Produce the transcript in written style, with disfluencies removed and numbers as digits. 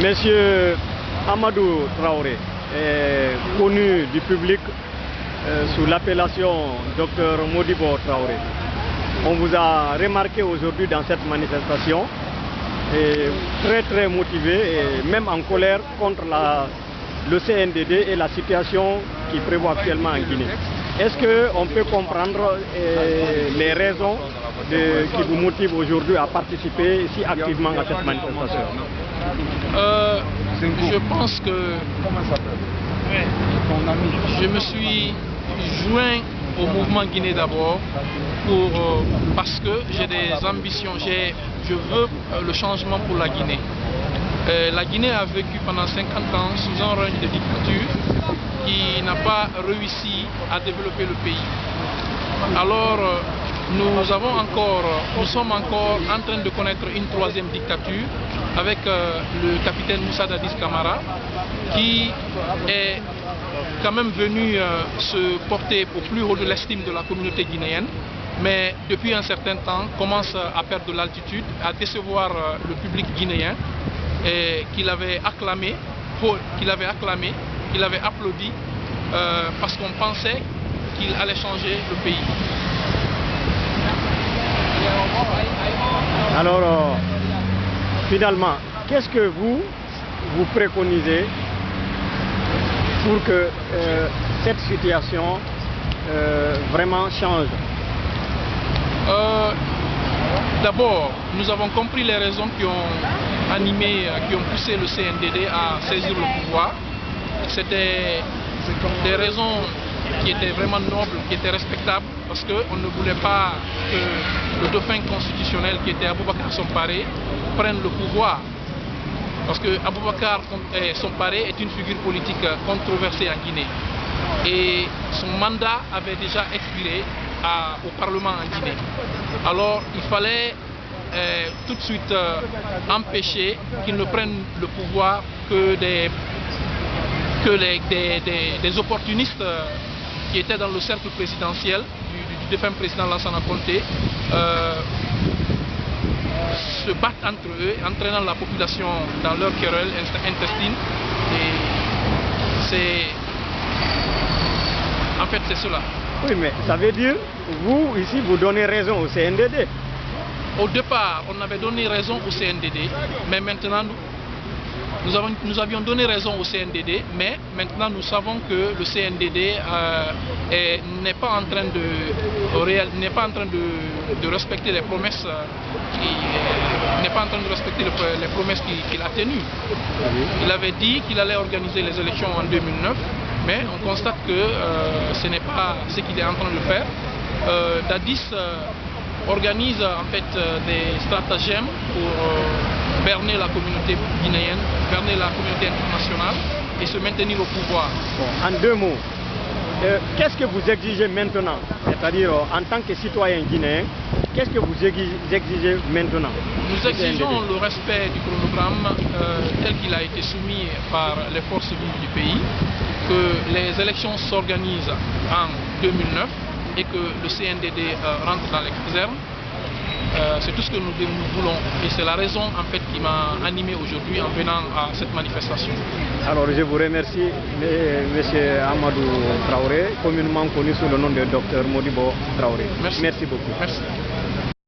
Monsieur Amadou Traoré est connu du public sous l'appellation Dr Modibo Traoré. On vous a remarqué aujourd'hui dans cette manifestation, et très motivé et même en colère contre le CNDD et la situation qui prévaut actuellement en Guinée. Est-ce qu'on peut comprendre les raisons qui vous motivent aujourd'hui à participer si activement à cette manifestation? Je pense que je me suis joint au mouvement Guinée d'abord parce que j'ai des ambitions, je veux le changement pour la Guinée. La Guinée a vécu pendant 50 ans sous un règne de dictature qui n'a pas réussi à développer le pays. Alors nous sommes encore en train de connaître une troisième dictature avec le capitaine Moussa Dadis Camara qui est quand même venu se porter au plus haut de l'estime de la communauté guinéenne, mais depuis un certain temps commence à perdre de l'altitude, à décevoir le public guinéen et qu'il avait acclamé, qu'il avait applaudi parce qu'on pensait qu'il allait changer le pays. Alors, finalement, qu'est-ce que vous préconisez pour que cette situation vraiment change? D'abord, nous avons compris les raisons qui ont poussé le CNDD à saisir le pouvoir. C'était des raisons qui étaient vraiment nobles, qui étaient respectables, parce qu'on ne voulait pas que le dauphin constitutionnel qui était Aboubacar Somparé prenne le pouvoir. Parce que Aboubacar Somparé est une figure politique controversée en Guinée. Et son mandat avait déjà expiré au Parlement en Guinée. Alors il fallait tout de suite empêcher qu'il ne prenne le pouvoir que des opportunistes qui étaient dans le cercle présidentiel du défunt président Lansana Conté se battent entre eux, entraînant la population dans leur querelle intestine. Et en fait c'est cela. Oui, mais ça veut dire, vous ici, vous donnez raison au CNDD. Au départ, on avait donné raison au CNDD, mais maintenant nous avions donné raison au CNDD, mais maintenant nous savons que le CNDD n'est pas en train de respecter les promesses qu'il a tenues. Il avait dit qu'il allait organiser les élections en 2009, mais on constate que ce n'est pas ce qu'il est en train de faire. Dadis organise en fait des stratagèmes pour berner la communauté guinéenne, berner la communauté internationale et se maintenir au pouvoir. Bon, en deux mots, qu'est-ce que vous exigez maintenant? C'est-à-dire en tant que citoyen guinéen, qu'est-ce que vous exigez maintenant? Nous exigeons le respect du chronogramme tel qu'il a été soumis par les forces vives du pays, que les élections s'organisent en 2009 et que le CNDD rentre dans les casernes. C'est tout ce que nous voulons et c'est la raison en fait qui m'a animé aujourd'hui en venant à cette manifestation. Alors je vous remercie, monsieur Amadou Traoré, communément connu sous le nom de Dr Modibo Traoré. Merci. Merci beaucoup. Merci.